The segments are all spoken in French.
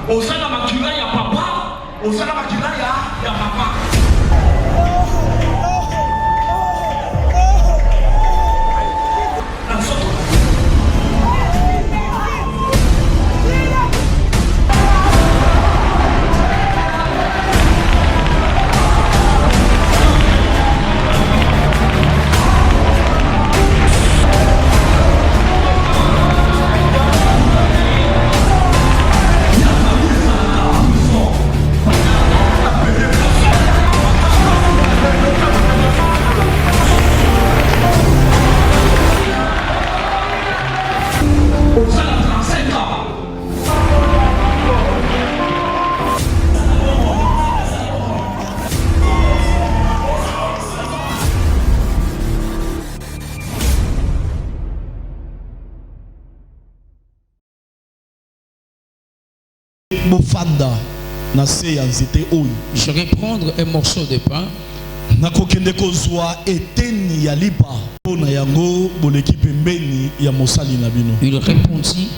Osana makila ya papa, osana makila ya papa. Je vais prendre un morceau de pain. Il répondit,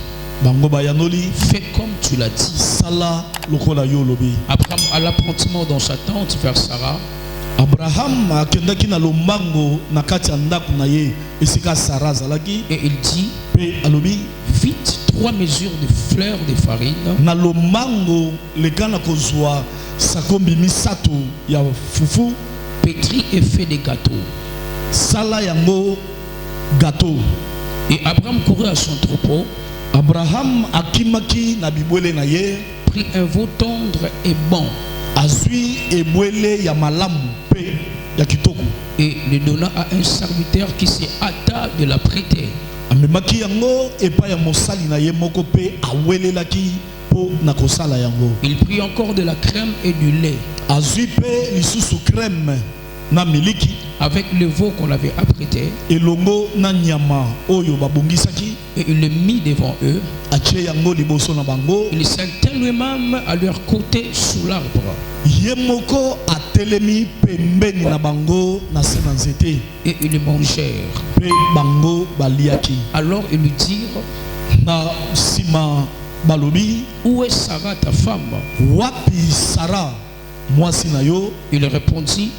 fais comme tu l'as dit. Abraham alla promptement dans sa tente vers Sarah. Abraham akendaki na lombango na kati ya ndako na ye esika Sarah zalaki. Et il dit, alobi, vite 3 mesures de fleurs de farine. Na lombango lekana kozwa sakombi misato ya fufu. Pétri et fait des gâteaux. Sala yango gâteau. Et Abraham courut à son troupeau. Abraham akimaki na bibwele na ye. Prit un veau tendre et bon. Azui ebwele ya malamu pe ya kitoko. Et le donna à un serviteur qui se hâta de la prêter. Amemaki yango epa ya mosali na ye moko pe awelelaki po na kosala yango. Il prit encore de la crème et du lait. Azui pe lisusu crème na miliki. Avec le veau qu'on avait apprêté. Elongo na nyama oyo babongisaki. Et il le mit devant eux. Ache yango liboso na bango. Il s'installa lui-même à leur côté sous l'arbre. Yemoko atelemi pembeni na bango na se na nzete. Et ils mangèrent. Pe bango baliaki. Alors ils lui dirent, na sima balobi, où est Sarah ta femme? Wapi Sarah mwasi na yo? Il répondit,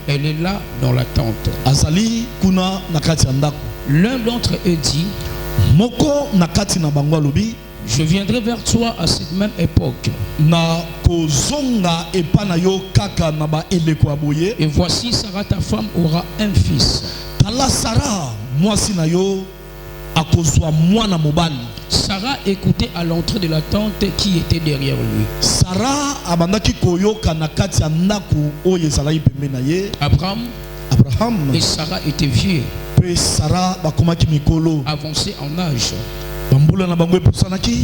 elle est là dans la tente. Azali kuna na kati ya ndako. L'un d'entre eux dit, moko na kati na bango alobi, je viendrai vers toi à cette même époque. Na kozonga epa na yo kaka na ba eleko aboye. Et voici Sarah ta femme aura un fils. Tala Sarah mwasi na yo akozwa mwana mobali. Sarah écoutait à l'entrée de la tente qui était derrière lui. Sarah abandaki koyoka na kati ya ndako oyo ezalaki pembeni na ye. Abraham et Sarah étaient vieux. Pe Sarah bakomaki mikolo. Avancé en âge.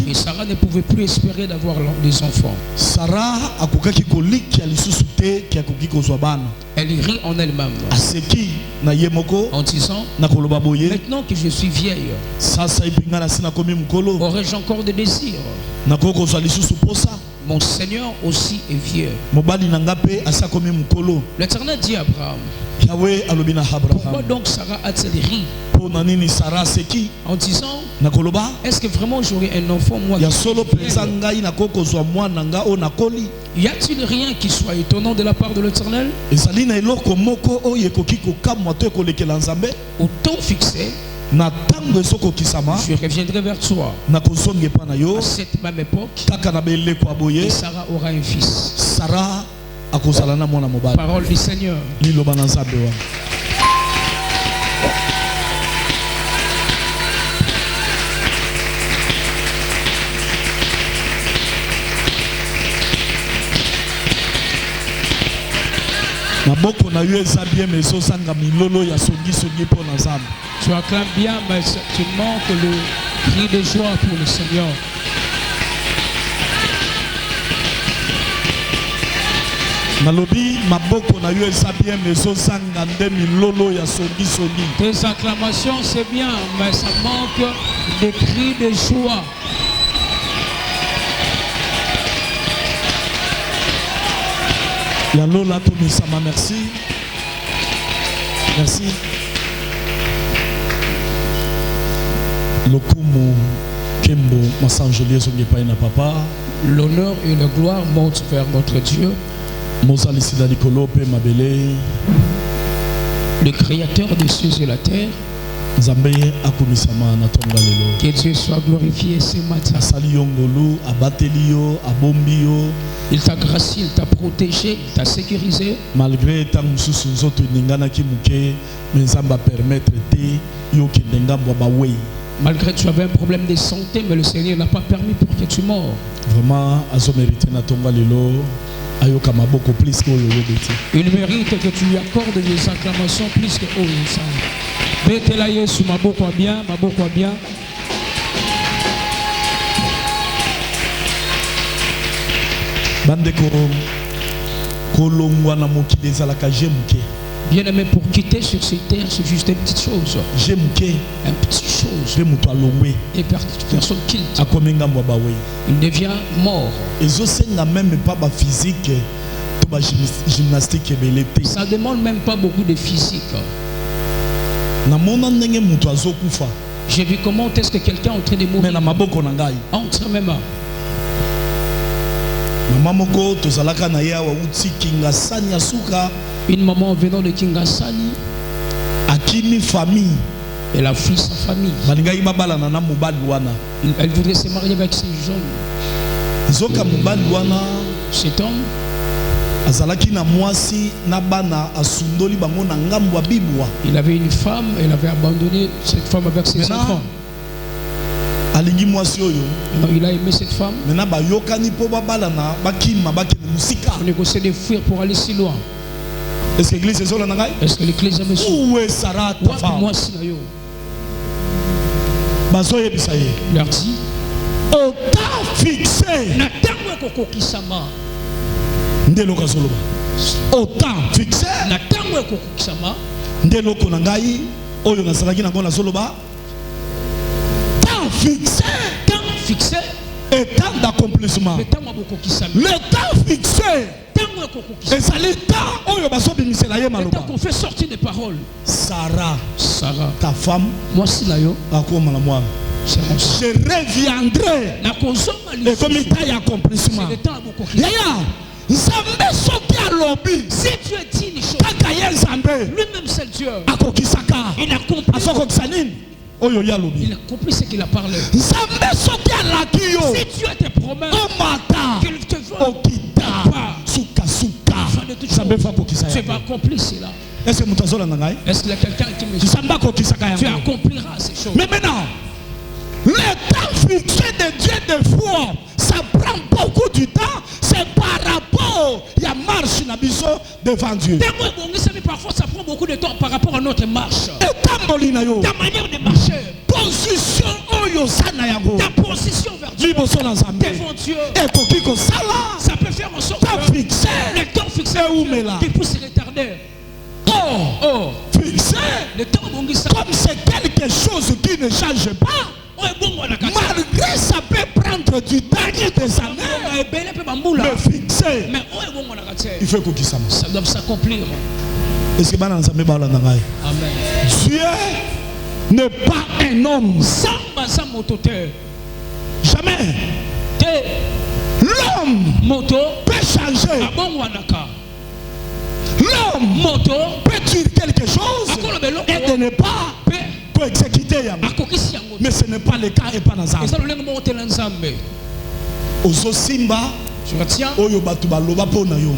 Et Sarah ne pouvait plus espérer d'avoir des enfants. Sarah akokaki koliki lisusu te ki akoki kozwa bana. Elle rit en elle-même. Aseki na ye moko en disant, na koloba boye, maintenant que je suis vieille, sasa ipinga na sina komi mukolo, aurais-je encore des désirs? Na koko kozwa lisusu posa. Mon Seigneur aussi est vieux. Mobali nanga pe asa komi mukolo. L'Éternel dit à Abraham, Yahweh alobi na Abraham, pourquoi donc Sarah a-t-elle ri? Nini Sarah seki en disant, nakoloba, est-ce que vraiment j'aurai un enfant moi? Ya solo pesa ngai na koko zwa mwana nga o nakoli. Y a-t-il rien qui soit étonnant de la part de l'Éternel? Ezali na eloko moko oyo ekoki kokamwa to ekolekela nzambe. Au temps fixé, na tango soko kisama, je reviendrai vers toi. Na kozonge pa na yo. À cette même époque, kaka na beleko aboye, et Sarah aura un fils. Sarah akozala na mwana mobali. Parole du Seigneur. Liloba na nzambe wa. Maboko na yo eza bien mais sanga milolo ya songi songi po na nzambe. Tu acclames bien mais tu manques le cri de joie pour le Seigneur. Nalobi maboko na yo eza bien mais sanga nde milolo ya songi songi. Tes acclamations c'est bien mais ça manque des cris de joie. Yalola Tomisama, merci. Merci. Lokumu Nkembo, Massanjolier, son na papa. L'honneur et la gloire montent vers notre Dieu, Mozali Sidali Kolope, Mabele. le créateur des cieux et la terre. Nzambe akumisama na tonga lelo. Que Dieu soit glorifié ce matin. Asali yongolu, abateli yo, abombi yo. Il t'a gracié, il t'a protégé, il t'a sécurisé. Malgré tant mususu nzoto ningana ki muke, mais Nzamba permettre te yo ki ndengambo ba wei. Malgré que tu avais un problème de santé, mais le Seigneur n'a pas permis pour que tu meurs. Vraiment, azo mérité na tonga lelo. Ayoka maboko plus que yo beti. Il mérite que tu lui accordes des acclamations plus que ça. Bete la Yesu, maboko bien, maboko bien. Bandeko kolongwa na mokili ezalaka jemuke. Bien aimé, pour quitter sur ces terres, c'est juste une petite chose. Jemuke, une petite chose. Pe muto alongwe. Et personne quitte. Akomenga mwa ba wei. Il devient mort. Ezosenga même pas ba physique to ba gymnastique belete. Ça demande même pas beaucoup de physique. Na mona ndenge muto azokufa. J'ai vu comment est-ce que quelqu'un est en train de mourir. Mais na maboko na ngai. Entre mes mains. Maman moko tozalaka na ya wa uti kingasani asuka. Une maman venant de Kingasani. Akimi famille. Elle a fui sa famille. Balingai babala na mobali wana. Elle voudrait se marier avec ces jeunes. Zoka mobali wana. Cet homme. Azalaki na mwasi na bana asundoli bango na ngambo ya bibwa. Il avait une femme, elle avait abandonné cette femme avec ses enfants. Alingi mwasi oyo. Il a aimé cette femme. Maintenant ba yokani po babala na bakima bakene musika. On négociait de fuir pour aller si loin. Est-ce que l'église est zola na ngai? Est-ce que l'église est monsieur? Où est Sarah ta femme? Moi si na yo. Bazo yebisa ye. Leur dit au temps fixé. Na tango koko kisama. Ndelo kazoloba. Au temps fixé. Na tango koko kisama. Ndelo ko na ngai oyo nasalaki na ngona zoloba. Temps fixé. Temps fixé. Et temps d'accomplissement. Le temps koko kisama. Le temps fixé. Et ça le temps oyo baso bimisela ye maloba. Le temps qu'on fait sortir des paroles. Sarah, ta femme, moi si na yo. akoma na moi. Je reviendrai. Et comme il y a accomplissement. C'est le temps beaucoup qui. Nzambe soki alobi. Si tu as dit une chose. Kaka ye Nzambe. Lui-même c'est Dieu. Akokisaka. Il a compris. Asokokisa nini? Oyo ya lobi. Il a compris ce qu'il a parlé. Nzambe soki alaki yo. Si tu as tes promesses. Omata. Qu'il te voit. Okita. Suka suka. Nzambe fa kokisa ya. Tu vas accomplir cela. Est-ce que mutazola na ngai? Est-ce qu'il y a quelqu'un qui me dit? Nzambe akokisaka ya. Tu accompliras ces choses. Mais maintenant, le temps fixé de Dieu des fois, ça prend beaucoup de temps. C'est par rapport à la marche devant Dieu. Parfois, ça prend beaucoup de temps par rapport à notre marche. Ta manière de marcher. Position ta position vers Dieu. Devant Dieu. Ça peut faire en sorte que le temps fixé qui puisse se retarder. Oh, fixé. Le temps comme c'est quelque chose qui ne change pas. Malgré ça peut prendre du temps et des années. Le fixé. Mais il faut que ça doit s'accomplir. Est-ce que Amen. Dieu n'est pas un homme. Jamais. L'homme peut changer. L'homme peut dire quelque chose et de ne pas peut exécuter. Mais ce n'est pas le cas et pas dans Ozo Simba, je retiens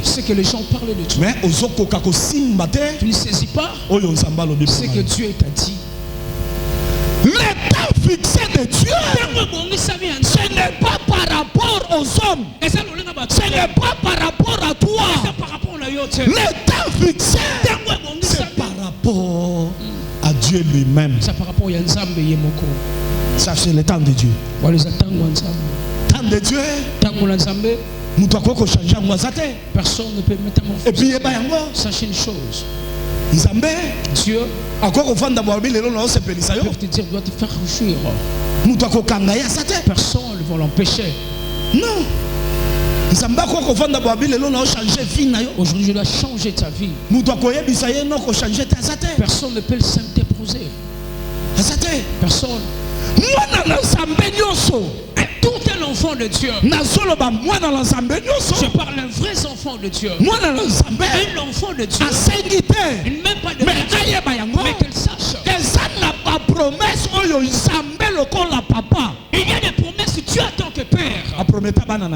ce que les gens parlent de toi. Mais Ozo Kokako Simba, tu ne saisis pas ce que Dieu t'a dit. Le temps fixé de Dieu, ce n'est pas par rapport aux hommes, ce n'est pas par rapport à toi. Le temps fixé, c'est par rapport à Dieu lui-même. C'est par rapport à Nzambe Yemoko. Ça c'est le temps de Dieu. Temps de Dieu. Personne ne peut métamorphoser. Et puis sachez une chose. Dieu pour te dire doit te faire jouir. Personne ne va l'empêcher. Non. Aujourd'hui je dois changer ta vie. Personne ne peut le s'interposer. Personne. Tout un enfant de Dieu. Je parle d'un vrai enfant de Dieu. Un enfant de Dieu. Il ne même pas de mais qu'elle sache. Il y a des promesses Dieu en tant que père.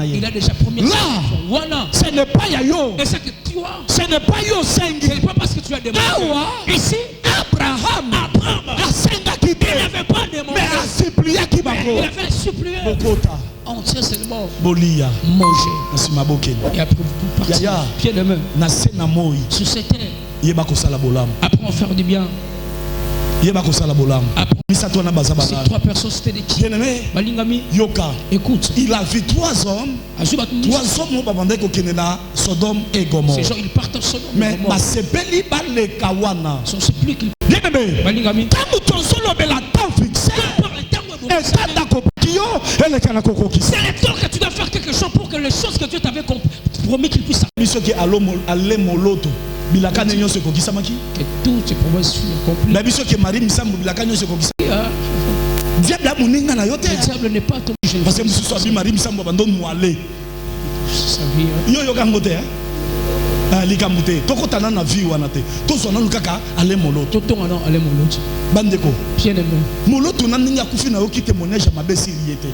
Il a déjà promis. Là, ce n'est pas Yayo. Et c'est que toi, ce n'est pas Yo Sengi. ce n'est pas parce que tu as demandé. Ici, Abraham il n'avait pas demandé. mais Il avait supplié. On tient seulement manger. Et après vous partez pied de main sur cette terre. Après on faire du bien. Ces trois personnes c'était des qui? Balingami. Écoute. Il a vu 3 hommes. 3 hommes Sodome et Gomorrhe. Ces gens ils partent en Sodome. Mais c'est plus qu'ils. Balingami. C'est le temps que tu dois faire quelque chose pour que les choses que Dieu t'avait promis qu'il puisse que tout tes promesses soient accomplies. Le diable n'est pas ton Jésus. Parce que Marie Misambo abandonne nous aller. Yo likamute tokotana na vie wana te tozona lukaka ale moloto totongana ale moloto bandeko bien aimé moloto na ninga kufina yo kite moneige mabesi liete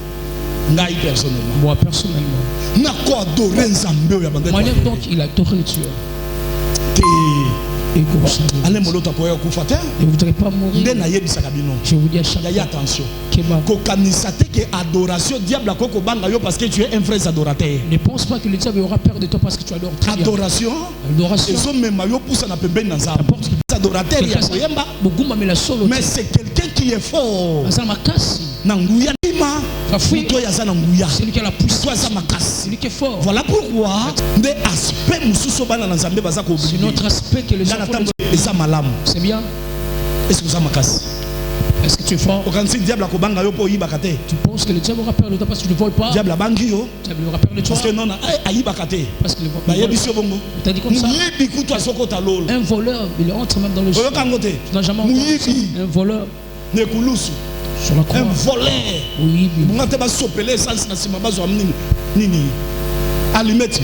ngai personnellement moi personnellement na ko adorer nzambe ya bandeko moi donc il a adoré le Dieu te allez mon autre pour ne voudrais pas mourir. Je vous dis à chaque fois. Attention. Que adoration diable parce que tu es un vrai adorateur. Ne pense pas que le diable aura peur de toi parce que tu adores. Adoration. Mais c'est quelqu'un qui est fort. Celui qui a la puissance. Celui qui est fort. Voilà pourquoi des aspects c'est notre aspect que les enfants c'est bien. Est-ce que ça m'acasse? Est-ce que tu es fort? Tu penses que le diable aura peur de toi parce que tu ne voles pas? Diable aura peur de toi. parce que non, parce que tu as dit comme ça. Un voleur, il entre même dans le sol. Tu n'as jamais entendu ça. Un voleur. Sur la croix. Un voleur. Oui. Allumette,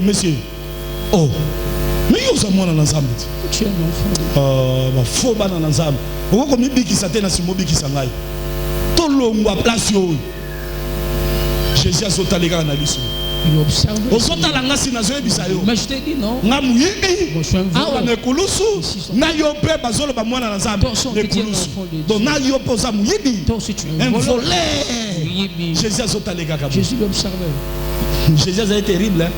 monsieur. Oh, mais il y a un ensemble. Tu es un enfant. Faux ban ensemble. Pourquoi comme il qui na simo biki sangai. To longwa place yo. Jésus a sauté les gars na liso. Il observe. Mais je t'ai dit non. Ah, ne kulusu. Na yo pe bazolo ba mwana ensemble. Donc na yo posa muyibi. Un voleur. Jésus a sauté les gars. Jésus l'observe. Jésus a été terrible.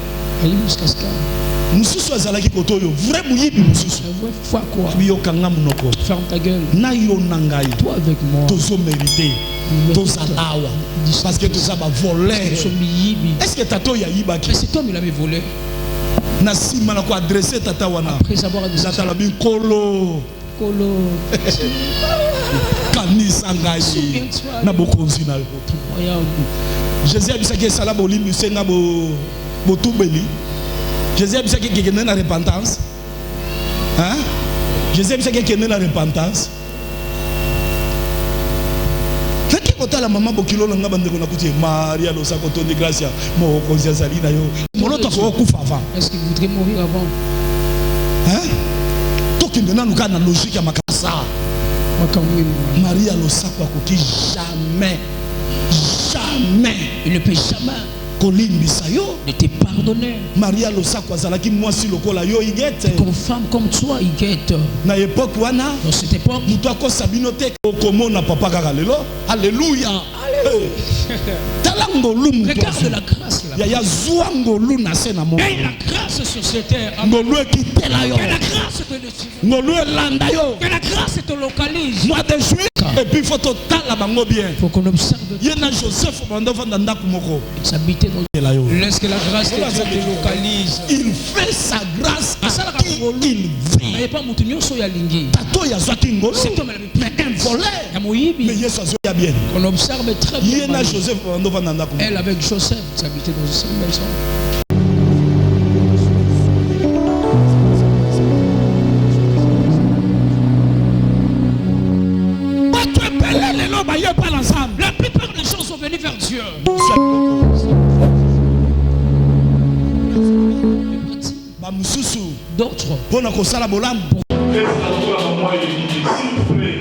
Mususu azalaki kotoyo vrai muyibi mususu foi quoi biyo kanga munoko ferme ta gueule na yo nangai toi avec moi tozo mérité tozalawa parce que toza ba voler est-ce que tato ya yibaki mais cet homme il avait volé na sima na ko adresser tata wana après avoir dit tata la bi kolo kanisa ngai na bokonzi na yo Jésus a dit que sala bolimi senga bo tubeli Jésus a dit qu'il y a une repentance. Hein? Jésus a dit qu'il y a une repentance. Quand la maman bokilo langa bande ko nakuti Maria lo sako toni gracia mo konzia salina yo. Moloto ko kufa avant. Est-ce qu'il voudrait mourir avant? Hein? Tokinde na luka na logique ya makasa. Maria lo sako akoki jamais. Il ne peut jamais de te pardonner. Maria lo sako azalaki mwasi lokola yo igete. Comme femme comme toi igete. Na époque wana dans cette époque muto ko sabino te okomona papa kaka lelo. Alléluia. Talangolumu. Regarde la grâce là. Ya zuangolu na sena mo. Et la grâce sur cette terre. Ngolu ekitela yo. Que la grâce te le suive. Ngolu elanda yo. Que la grâce te localise. Mois de juillet. Et puis il faut totala bango bien. Faut qu'on observe. Yena Joseph bando fanda ndaku moko. S'habiter dans laisse que la grâce te localise. Il fait sa grâce à ça il vit. Mais pas mutunyo so ya lingi. Tato ya zwaki ngolo. C'est comme un voleur. Mais Yesu azoya bien. On observe très bien. Yena Joseph bando fanda ndaku. Elle avec Joseph s'habiter dans une maison. sont venus vers Dieu. D'autres. S'il vous plaît,